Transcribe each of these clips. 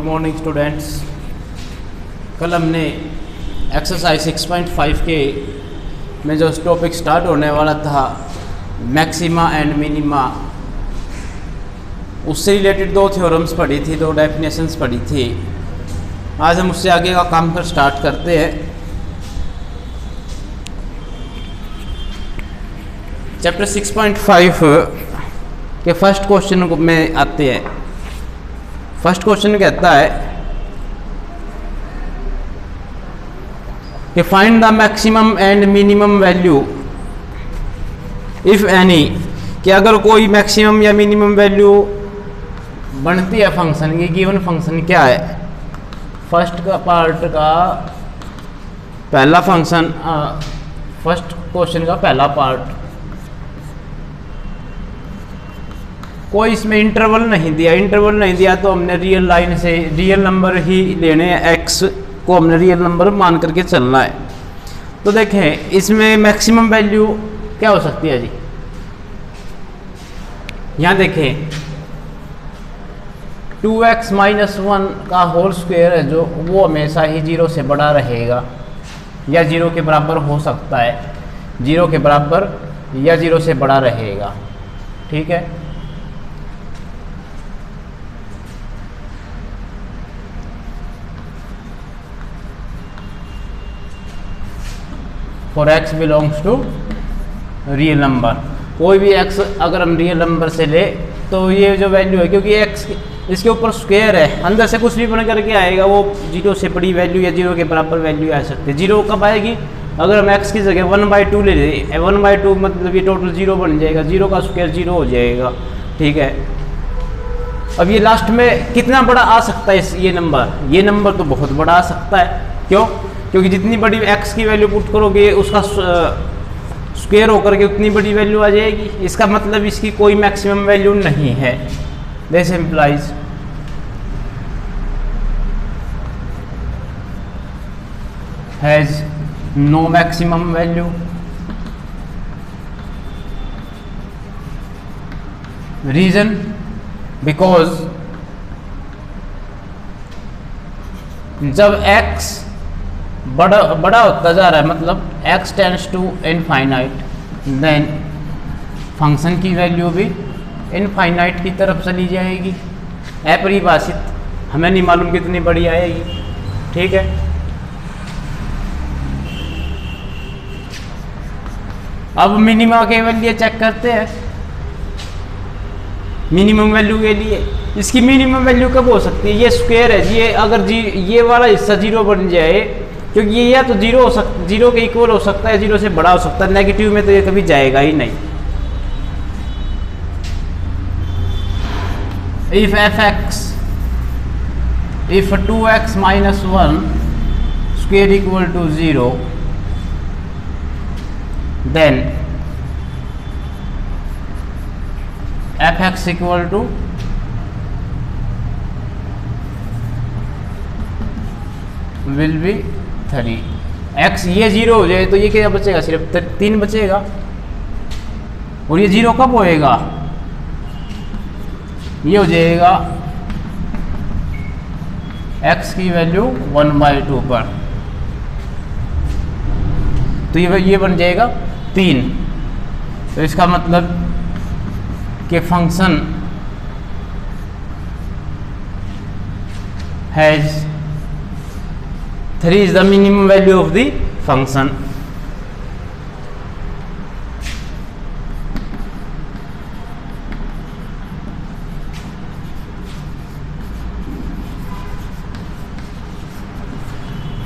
Morning students. कल हमने exercise 6.5 के में जो टॉपिक स्टार्ट होने वाला था मैक्सिमा एंड मिनिमा, उससे रिलेटेड दो थ्योरम्स पढ़ी थी, दो डेफिनेशंस पढ़ी थी। आज हम उससे आगे का काम कर स्टार्ट करते हैं। चैप्टर 6.5 के फर्स्ट क्वेश्चन में आते हैं। फर्स्ट क्वेश्चन कहता है कि find the maximum and minimum value if any, कि अगर कोई मैक्सिमम या मिनिमम वैल्यू बनती है फंक्शन की, गिवन फंक्शन क्या है। फर्स्ट का पार्ट का पहला फंक्शन, फर्स्ट क्वेश्चन का पहला पार्ट, कोई इसमें इंटरवल नहीं दिया। इंटरवल नहीं दिया तो हमने रियल लाइन से रियल नंबर ही लेने हैं, एक्स को हमने रियल नंबर मान करके चलना है। तो देखें इसमें मैक्सिमम वैल्यू क्या हो सकती है जी। यहाँ देखें 2x - 1 का होल स्क्वायर है जो, वो हमेशा ही 0 से बड़ा रहेगा या 0 के बराबर हो सकता है, 0 के बराबर या 0 से बड़ा रहेगा। ठीक है, for x belongs to real number. कोई भी x अगर हम रियल नंबर से ले तो ये जो वैल्यू है, क्योंकि x इसके ऊपर स्क्वायर है, अंदर से कुछ भी बन करके आएगा, वो 0 से बड़ी वैल्यू या 0 के बराबर वैल्यू आ सकती है। 0 कब आएगी, अगर हम x की जगह 1/2 ले लें, 1/2 मतलब ये टोटल 0 बन जाएगा, 0 का स्क्वायर 0 हो जाएगा। ठीक है, अब ये लास्ट में कितना बड़ा आ सकता है ये नंबर तो बहुत बड़ा आ सकता है। क्यों? क्योंकि जितनी बड़ी x की वैल्यू पुट करोगे उसका स्क्वायर होकर के उतनी बड़ी वैल्यू आ जाएगी। इसका मतलब इसकी कोई मैक्सिमम वैल्यू नहीं है। This implies has no maximum value. Reason because जब x बड़ा होता जा रहा है, मतलब x tends to infinite, then function की वैल्यू भी इनफाइनाइट की तरफ चली जाएगी। अपरिभाषित, हमें नहीं मालूम कितनी बड़ी आएगी। ठीक है, अब मिनिमा के लिए चेक करते हैं। मिनिमम वैल्यू के लिए इसकी मिनिमम वैल्यू कब हो सकती है, ये स्क्वायर है, ये अगर ये वाला हिस्सा 0 बन जाए, क्योंकि ये या तो 0 के इक्वल हो सकता है, 0 से बड़ा हो सकता है, नेगेटिव में तो ये कभी जाएगा ही नहीं। If fx, if 2x - 1 square equal to 0, then fx equal to will be 3। x ये 0 हो जाए तो ये क्या बचेगा, सिर्फ 3 बचेगा। और ये 0 कब होएगा, ये हो जाएगा x की वैल्यू 1/2 पर, तो ये बन जाएगा 3। तो इसका मतलब कि function has 3 is the minimum value of the function।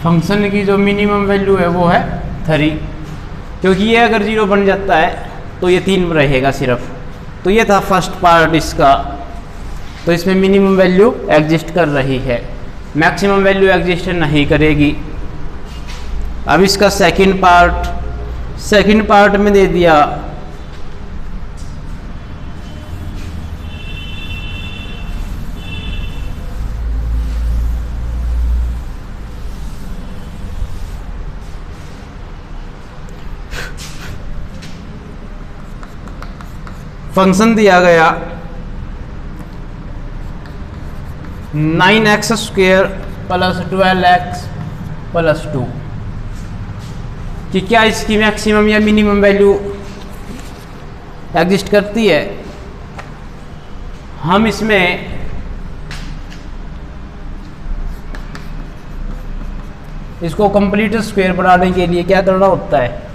Function की जो मिनिमम वैल्यू है वो है 3, क्योंकि ये अगर 0 बन जाता है तो ये 3 रहेगा सिर्फ। तो ये था फर्स्ट पार्ट इसका। तो इसमें मिनिमम वैल्यू एग्जिस्ट कर रही है, मैक्सिमम वैल्यू एग्जिस्ट नहीं करेगी। अब इसका सेकंड पार्ट में दे दिया फंक्शन दिया गया 9x square plus 12x plus 2 कि क्या इसकी मैक्सिमम या मिनिमम वैल्यू एग्जिस्ट करती है। हम इसमें इसको कंप्लीट स्क्वायर बनाने के लिए क्या करना होता है,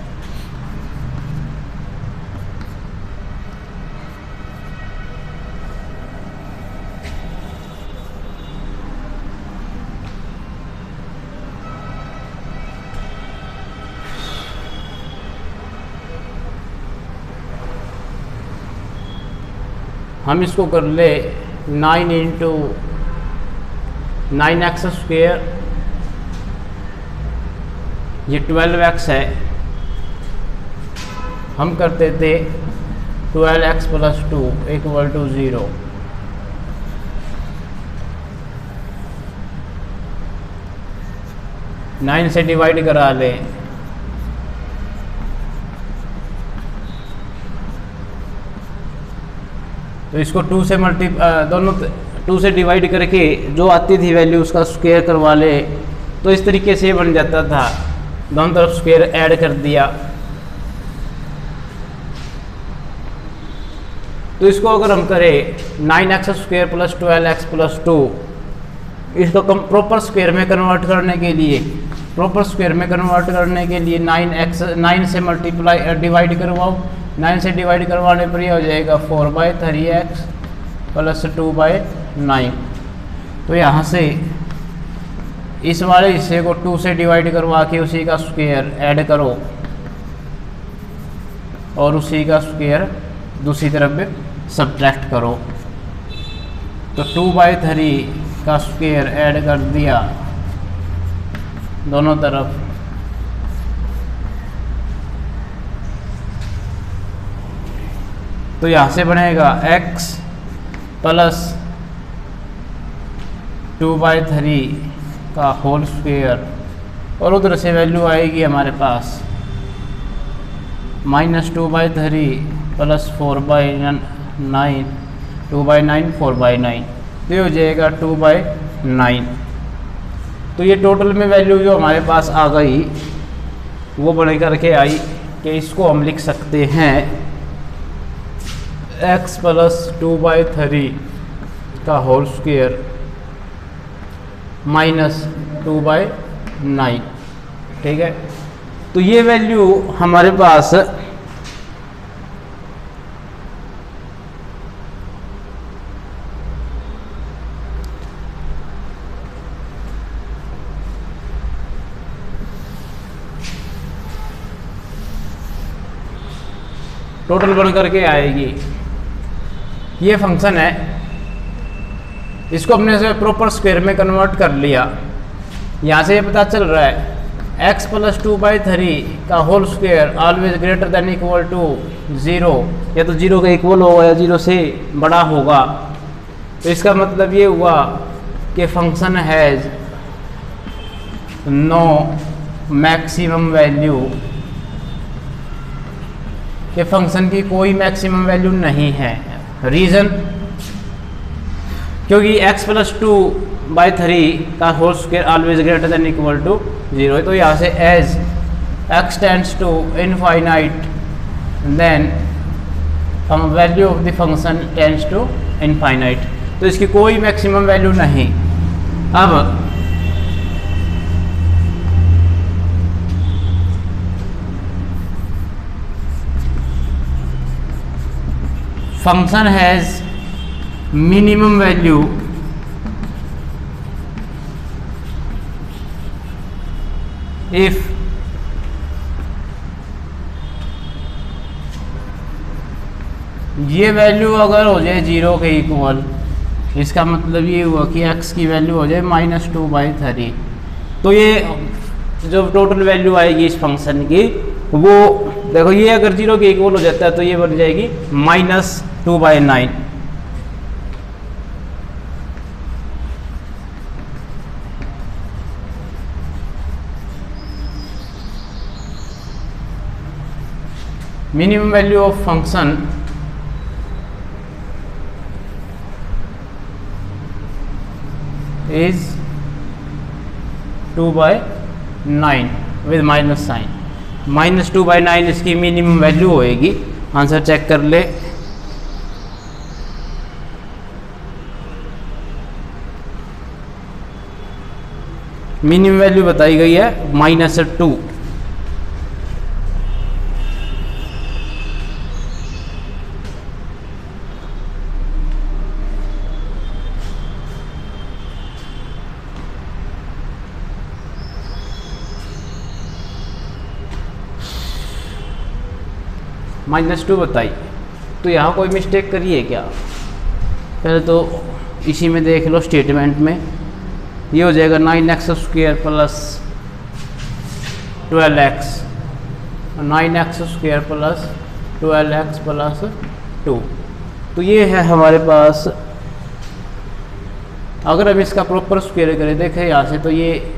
हम इसको कर ले 9 इंटू 9x स्क्वेयर, ये 12x है, हम करते थे 12x plus 2 equal to 0। Nine से डिवाइड करा ले, तो इसको 2 से दोनों 2 से डिवाइड करके जो आती थी वैल्यू उसका स्क्वायर करवा ले, तो इस तरीके से बन जाता था। दोनों तरफ स्क्वायर ऐड कर दिया, तो इसको अगर हम करें 9x square plus 12x plus 2, इसको प्रॉपर स्क्वायर में कन्वर्ट करने के लिए 9 से डिवाइड करवाओ, 9 से डिवाइड करवाने पर यह हो जाएगा 4/3x प्लस 2/9। तो यहाँ से इस वाले हिस्से को 2 से डिवाइड करवा के उसी का स्क्वायर ऐड करो और उसी का स्क्वायर दूसरी तरफ सब्ट्रैक्ट करो, तो 2/3 का स्क्वायर ऐड कर दिया दोनों तरफ, तो यहाँ से बनेगा x प्लस 2/3 का होल स्क्वायर, और उधर से वैल्यू आएगी हमारे पास -2/3 प्लस 4/9, 2/9 4/9, तो ये हो जाएगा 2/9। तो ये टोटल में वैल्यू जो हमारे पास आ गई वो बन करके आई कि इसको हम लिख सकते हैं x प्लस 2/3 का होल स्क्वायर माइनस 2/9। ठीक है, तो ये वैल्यू हमारे पास टोटल बन करके आएगी। ये फंक्शन है, इसको हमने से प्रॉपर स्क्वायर में कन्वर्ट कर लिया। यहाँ से ये पता चल रहा है x प्लस 2/3 का whole square always greater than equal to 0, या तो 0 के इक्वल होगा या 0 से बड़ा होगा। तो इसका मतलब ये हुआ कि function has no maximum value, कि फंक्शन की कोई मैक्सिमम वैल्यू नहीं है। रीज़न, क्योंकि x प्लस 2/3 का whole square always greater than equal to 0 है। तो यहाँ से as x tends to infinite then value of the function tends to infinite, तो इसकी कोई मैक्सिमम वैल्यू नहीं। अब function has minimum value if ये वैल्यू अगर हो जाए 0 के इक्वल, इसका मतलब ये हुआ कि x की वैल्यू हो जाए -2/3। तो ये जो टोटल वैल्यू आएगी इस फंक्शन की, वो देखो ये अगर 0 के इक्वल हो जाता है तो ये बन जाएगी -2/9। Minimum value of function is 2/9 with minus sign. -2/9 इसकी मिनिमम वैल्यू होएगी। आंसर चेक कर ले। मिनिमम वैल्यू बताई गई है -2। -2 बताई, तो यहाँ कोई मिस्टेक करी है क्या? पहले तो इसी में देख लो, स्टेटमेंट में ये हो जाएगा 9x² plus 12x, 9x² plus 12x plus 2। तो ये है हमारे पास। अगर हम इसका प्रॉपर स्क्वायर करें, देखें यहाँ से, तो ये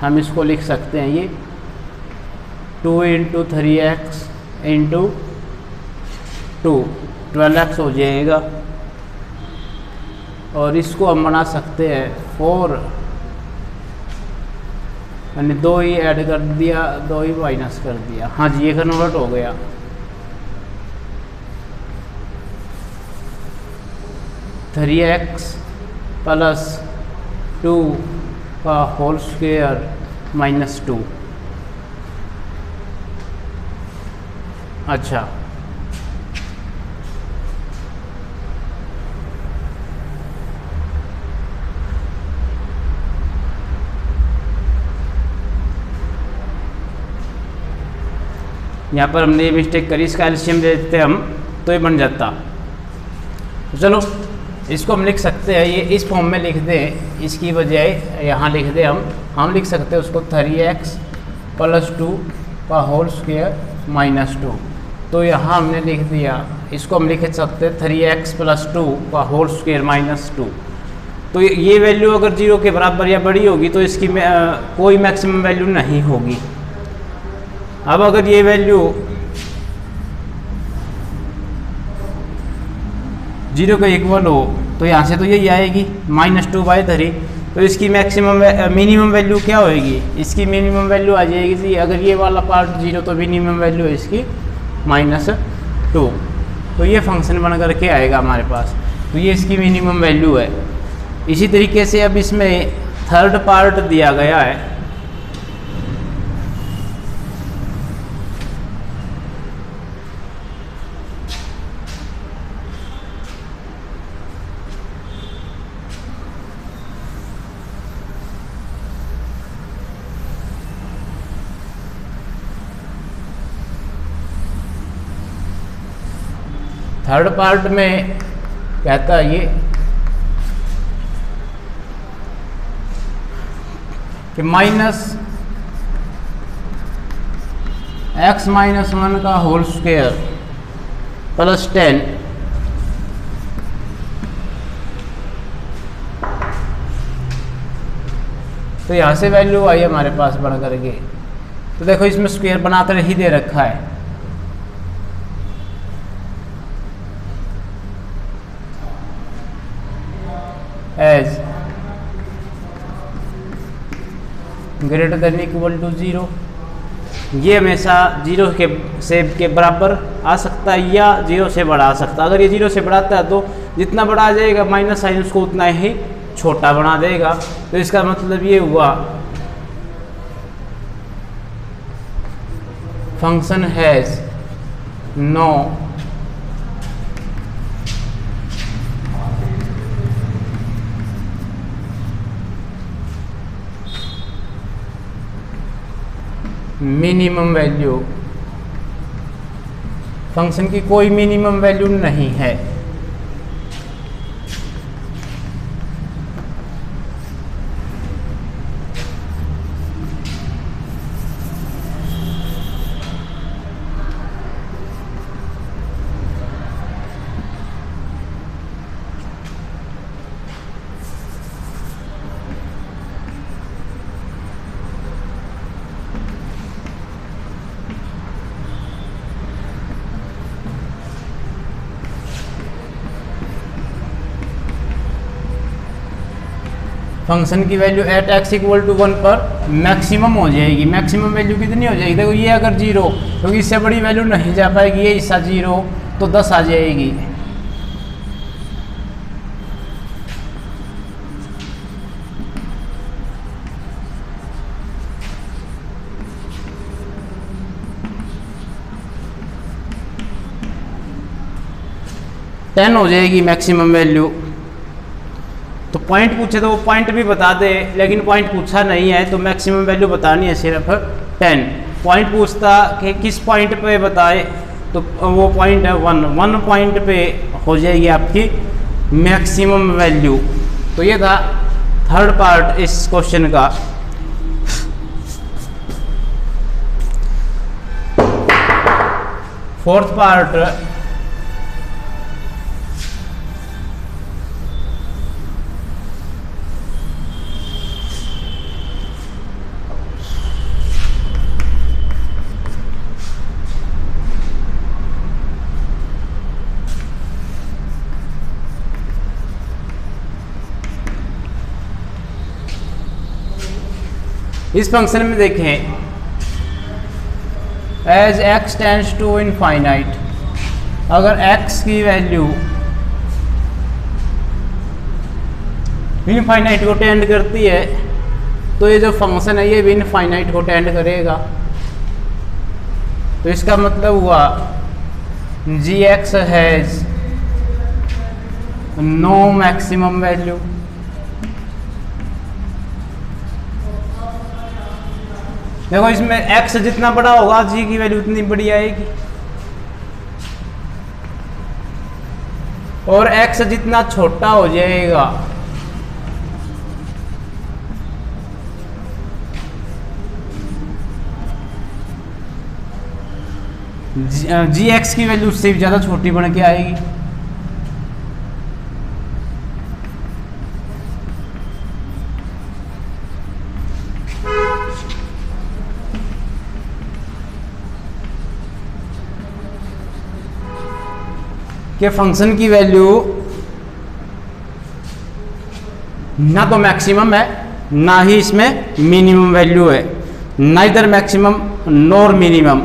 हम इसको लिख सकते हैं, ये 2 × 3x × 2 12x हो जाएगा। और इसको हम बना सकते हैं 4, यानी 2 ही ऐड कर दिया, 2 ही माइनस कर दिया। हाँ जी, ये कन्वर्ट हो गया। थ्री एक्स प्लस 2 का होल स्क्वायर -2। अच्छा, यहाँ पर हमने ये मिस्टेक करी, इसका एलसीएम दे देते हम तो ये बन जाता। तो चलो इसको हम लिख सकते हैं, ये इस फॉर्म में लिख दें, इसकी बजाय यहाँ लिख दें हम लिख सकते हैं उसको 3x प्लस 2 का होल स्क्वायर -2। तो यहाँ हमने लिख दिया, इसको हम लिख सकते हैं 3x प्लस 2 का होल स्क्वायर -2। तो ये वैल्यू अगर 0 के बराबर या बड़ी होगी तो इसकी कोई मैक्सिमम वैल्यू नहीं होगी। अब अगर ये वैल्यू 0 के इक्वल हो तो यहाँ से तो यही आएगी -2/3। तो इसकी मिनिमम वैल्यू क्या होएगी? इसकी मिनिमम वैल्यू आ जाएगी जी, अगर ये वाला पार्ट 0 तो मिनिमम वैल्यू है इसकी -2। तो ये फंक्शन बन करके आएगा हमारे पास। तो ये इसकी मिनिमम वैल्यू है। इसी तरीके से अब इसमें थर्ड पार्ट दिया गया है, थर्ड पार्ट में कहता है ये कि -x-1 का होल स्क्वायर प्लस 10 तो यहाँ से वैल्यू आई हमारे पास बढ़ करके। तो देखो इसमें स्क्वायर बनाकर ही दे रखा है। As greater than equal to 0, ये हमेशा 0 के बराबर आ सकता है या 0 से बड़ा आ सकता है। अगर ये 0 से बढ़ाता है तो जितना बड़ा आ जाएगा माइनस साइन उसको उतना ही छोटा बना देगा। तो इसका मतलब ये हुआ function has no minimum value, function की कोई मिनिमम वैल्यू नहीं है। फंक्शन की value at x equal to 1 पर मैक्सिमम हो जाएगी। मैक्सिमम वैल्यू कितनी हो जाएगी? देखो ये अगर 0, क्योंकि इससे बड़ी वैल्यू नहीं जा पाएगी, ये हिस्सा 0 तो 10 आ जाएगी। टेन हो जाएगी मैक्सिमम वैल्यू। तो पॉइंट पूछे तो वो पॉइंट भी बता दे, लेकिन पॉइंट पूछा नहीं है तो मैक्सिमम वैल्यू बतानी है सिर्फ 10। पॉइंट पूछता कि किस पॉइंट पे बताए, तो वो पॉइंट है 1 पॉइंट पे हो जाएगी आपकी मैक्सिमम वैल्यू। तो ये था थर्ड पार्ट इस क्वेश्चन का। फोर्थ पार्ट इस फंक्शन में देखें, as x tends to infinite, अगर x की वैल्यू इनफाइनाइट को टेंड करती है तो ये जो फंक्शन है ये भी इनफाइनाइट को टेंड करेगा। तो इसका मतलब हुआ gx has no maximum value. देखो इसमें x जितना बड़ा होगा g की वैल्यू उतनी बड़ी आएगी, और x जितना छोटा हो जाएगा gx की वैल्यू उससे भी ज़्यादा छोटी बन के आएगी। कि फंक्शन की वैल्यू ना तो मैक्सिमम है ना ही इसमें मिनिमम वैल्यू है, नाइदर मैक्सिमम नॉर मिनिमम।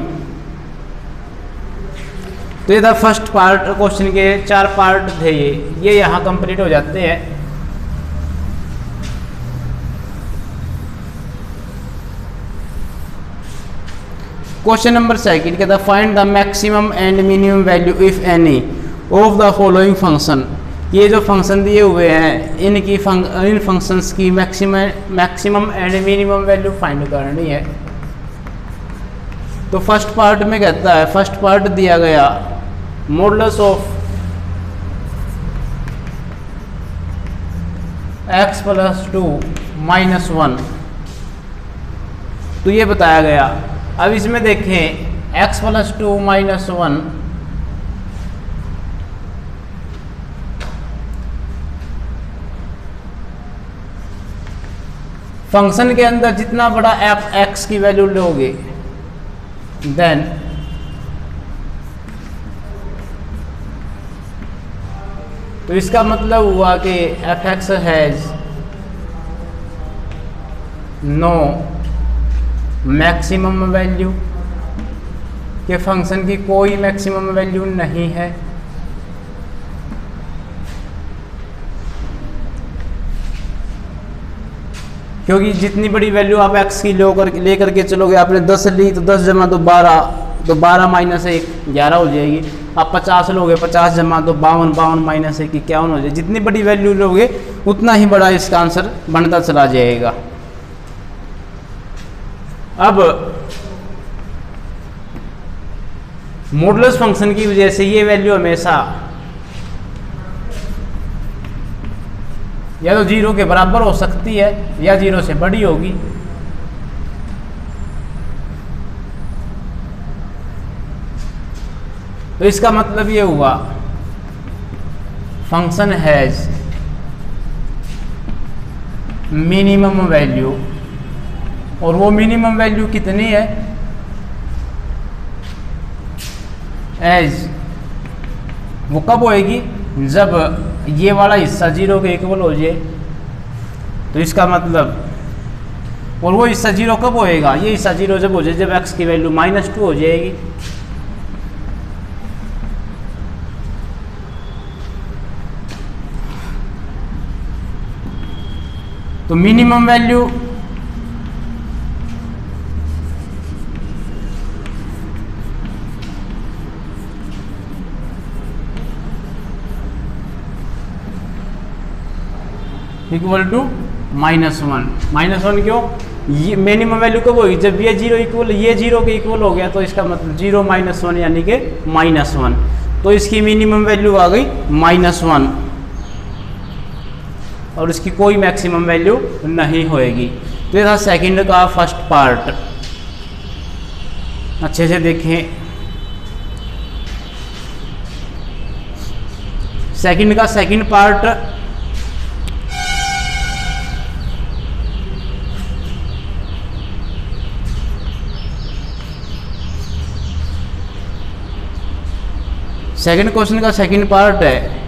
तो ये था फर्स्ट पार्ट क्वेश्चन के 4 पार्ट थे ये यहाँ कंप्लीट हो जाते हैं। क्वेश्चन नंबर सेकंड कहता है find the maximum and minimum value if any of the following function. ये जो फंक्शन दिए हुए हैं इन फंक्शंस की maximum and minimum value find करनी है। तो फर्स्ट पार्ट में कहता है, फर्स्ट पार्ट दिया गया मॉडुलस ऑफ x + 2 - 1, तो ये बताया गया। अब इसमें देखें x + 2 - 1 फंक्शन के अंदर जितना बड़ा x की वैल्यू लोगे देन तो इसका मतलब हुआ कि f(x) has no maximum value, के फंक्शन की कोई मैक्सिमम वैल्यू नहीं है। क्योंकि जितनी बड़ी वैल्यू आप x की ले करके चलोगे, आपने 10 ली तो 10 जमा तो 12, तो 12 - 1 11 हो जाएगी। आप 50 लोगे, 50 जमा तो 52, 52 - 1 51 हो जाएगी। जितनी बड़ी वैल्यू लोगे उतना ही बड़ा इसका आंसर बनता चला जाएगा। अब मॉडुलस फंक्शन की वजह से ये वैल्यू हमेशा या तो 0 के बराबर हो सकती है या 0 से बड़ी होगी। तो इसका मतलब ये हुआ फंक्शन हैज मिनिमम वैल्यू, और वो मिनिमम वैल्यू कितनी है? एज वो कब होएगी? जब ये वाला हिस्सा 0 के इक्वल हो जाए। तो इसका मतलब, और वो हिस्सा जीरो कब होएगा, ये हिस्सा जीरो जब हो जाए जब x की वैल्यू -2 हो जाएगी। तो मिनिमम वैल्यू इक्वल टू -1। -1 क्यों, ये मिनिमम वैल्यू कब होगी, जब ये जीरो इक्वल, ये जीरो के इक्वल हो गया, तो इसका मतलब 0 -1 यानी कि -1, तो इसकी मिनिमम वैल्यू आ गई -1 और इसकी कोई मैक्सिमम वैल्यू नहीं होएगी। तो ये था सेकंड का फर्स्ट पार्ट। अच्छे से देखें, सेकंड का सेकंड पार्ट सेकंड क्वेश्चन का सेकंड पार्ट है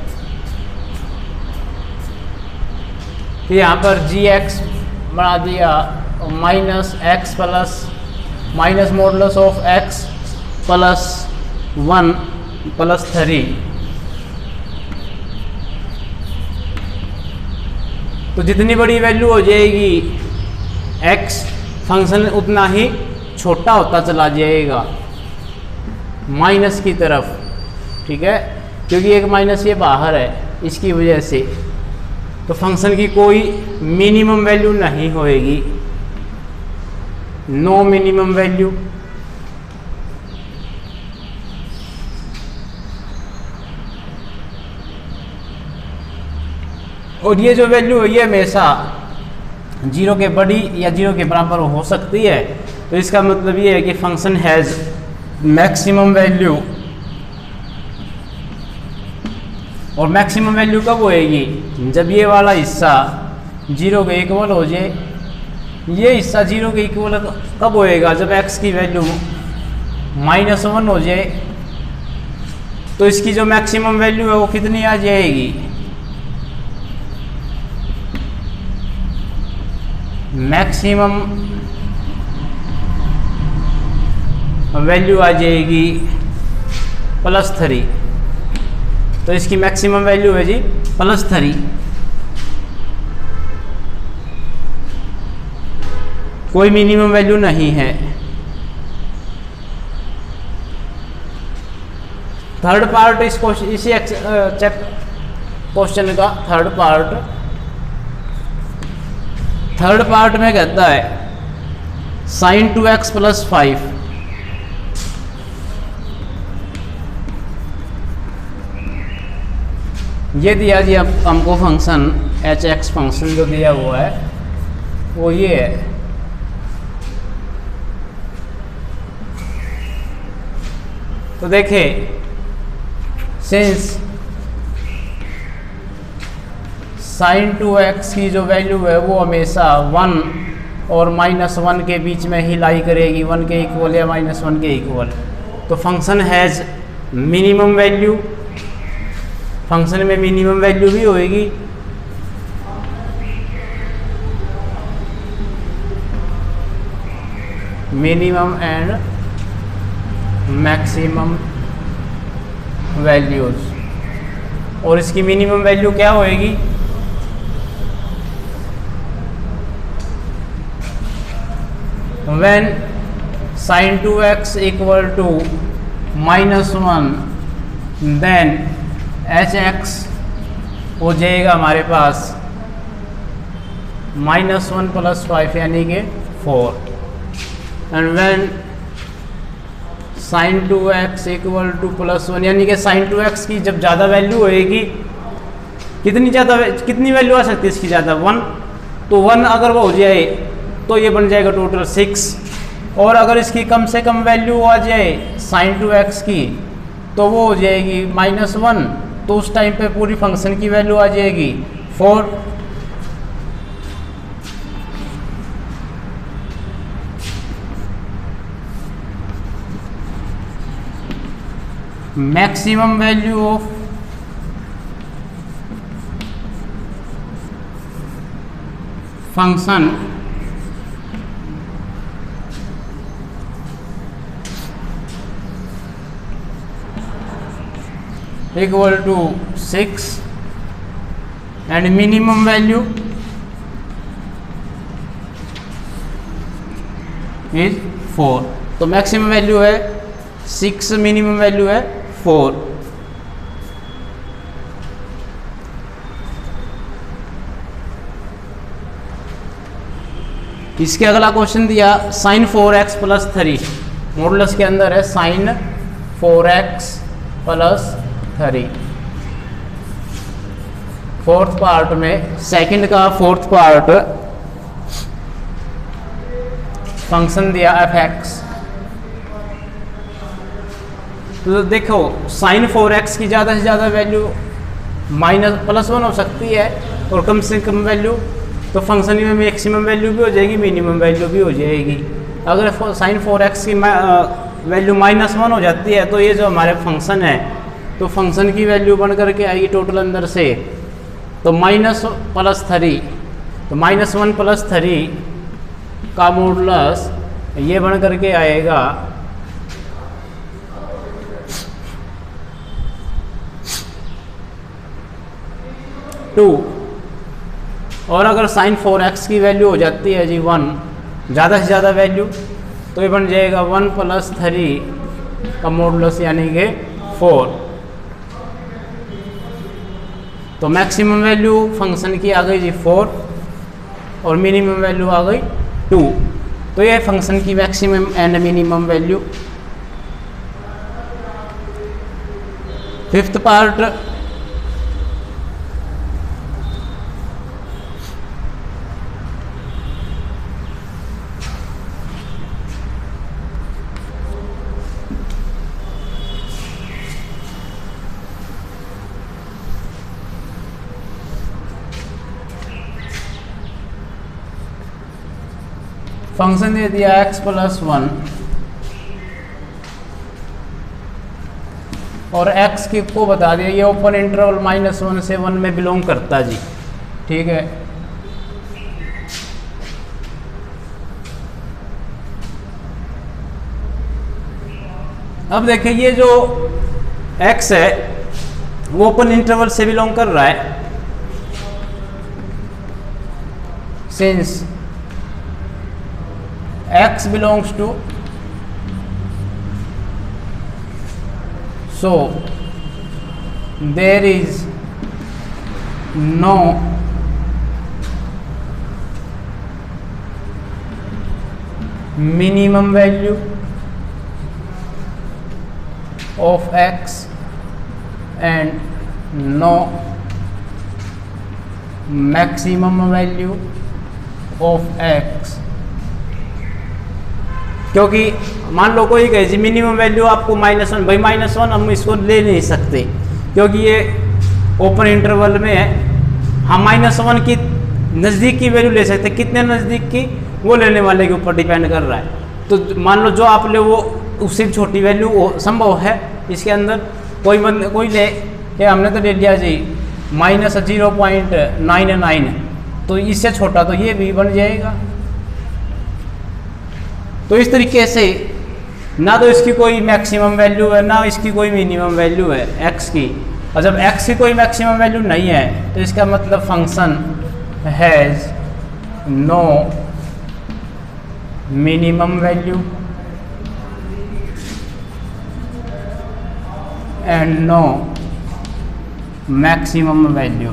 कि यहाँ पर g(x) बना दिया -x plus minus modulus of x plus 1 plus 3। तो जितनी बड़ी वैल्यू हो जाएगी x, फंक्शन उतना ही छोटा होता चला जाएगा माइनस की तरफ, ठीक है, क्योंकि एक माइनस ये बाहर है, इसकी वजह से तो फंक्शन की कोई मिनिमम वैल्यू नहीं होएगी, नो मिनिमम वैल्यू। और ये जो वैल्यू है ये हमेशा 0 के बड़ी या 0 के बराबर हो सकती है। तो इसका मतलब ये है कि फंक्शन हैज़ मैक्सिमम वैल्यू, और मैक्सिमम वैल्यू कब होएगी, जब ये वाला हिस्सा 0 के इक्वल हो जाए। ये हिस्सा 0 के इक्वल कब होएगा, जब x की वैल्यू -1 हो जाए। तो इसकी जो मैक्सिमम वैल्यू है वो कितनी आ जाएगी, मैक्सिमम वैल्यू आ जाएगी +3। तो इसकी मैक्सिमम वैल्यू है जी +3। कोई मिनिमम वैल्यू नहीं है। थर्ड पार्ट इस क्वेश्चन, इसी क्वेश्चन का थर्ड पार्ट में कहता है sin 2x + 5। ये दिया जी अब हमको फंक्शन h(x) फंक्शन जो दिया हुआ है वो ये है। तो देखें, सिंस sin 2x की जो वैल्यू है वो हमेशा 1 और -1 के बीच में ही लाई करेगी, 1 के इक्वल या -1 के इक्वल। तो function has minimum value, function में मिनिमम वैल्यू भी होएगी। मिनिमम एंड मैक्सिमम वैल्यूज, और इसकी मिनिमम वैल्यू क्या होएगी, when sin 2x equal to -1 then h(x) हो जाएगा हमारे पास -1 + 5 यानी कि 4। And when sin 2x equal to +1 यानी कि sin 2x की जब ज़्यादा वैल्यू होएगी, कितनी वैल्यू आ सकती है इसकी ज़्यादा, 1। तो 1 अगर वो हो जाए तो ये बन जाएगा टोटल 6। और अगर इसकी कम से कम वैल्यू आ जाए sin 2x की तो वो हो जाएगी -1। तो उस टाइम पे पूरी फंक्शन की वैल्यू आ जाएगी 4। Maximum value of function equal to 6 and minimum value is 4। तो मैक्सिमम वैल्यू है 6, मिनिमम वैल्यू है 4। इसके अगला क्वेश्चन दिया sin 4x प्लस 3, मॉडुलस के अंदर है sin 4x plus 3। Fourth part में सेकंड का फोर्थ पार्ट फंक्शन दिया f(x). तो देखो sin 4x की ज़्यादा से ज़्यादा वैल्यू +1 हो सकती है और कम से कम वैल्यू, तो फंक्शन में मैक्सिमम वैल्यू भी हो जाएगी, मिनिमम वैल्यू भी हो जाएगी। अगर sin 4x की वैल्यू -1 हो जाती है तो ये जो हमारे फंक्शन है तो फंक्शन की वैल्यू बन करके आएगी टोटल अंदर से तो -+3, तो -1 + 3 का मॉडुलस ये बन करके आएगा 2। और अगर sin 4x की वैल्यू हो जाती है जी 1, ज़्यादा से ज़्यादा वैल्यू, तो ये बन जाएगा 1 + 3 का मॉडुलस यानी कि 4। तो मैक्सिमम वैल्यू फंक्शन की आ गई जी 4 और मिनिमम वैल्यू आ गई 2। तो ये फंक्शन की maximum and minimum value. Fifth part function दे दिया x + 1 और x की को बता दिया ये ओपन इंटरवल -1 से 1 में बिलोंग करता जी, ठीक है। अब देखिए ये जो x है वो ओपन इंटरवल से बिलोंग कर रहा है, since x belongs to, so there is no minimum value of x and no maximum value of x। क्योंकि मान लो कोई कहे जी मिनिमम वैल्यू आपको -1, भाई -1 हम इसको ले नहीं सकते क्योंकि ये ओपन इंटरवल में है। हम -1 की नज़दीक की वैल्यू ले सकते, कितने नज़दीक की वो लेने वाले के ऊपर डिपेंड कर रहा है। तो मान लो जो आप ले वो उससे छोटी वैल्यू वो संभव है इसके अंदर। कोई ले कि हमने तो ले लिया जी -0.99, तो इससे छोटा तो ये भी बन जाएगा। तो इस तरीके से ना तो इसकी कोई मैक्सिमम वैल्यू है ना इसकी कोई मिनिमम वैल्यू है x की, और जब x की कोई मैक्सिमम वैल्यू नहीं है तो इसका मतलब function has no minimum value and no maximum value.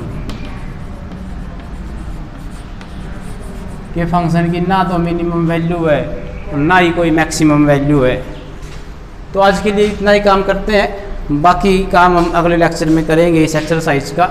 ये फंक्शन की ना तो मिनिमम वैल्यू है ना ही कोई मैक्सिमम वैल्यू है। तो आज के लिए इतना ही काम करते हैं, बाकी काम हम अगले लेक्चर में करेंगे इस एक्सरसाइज का।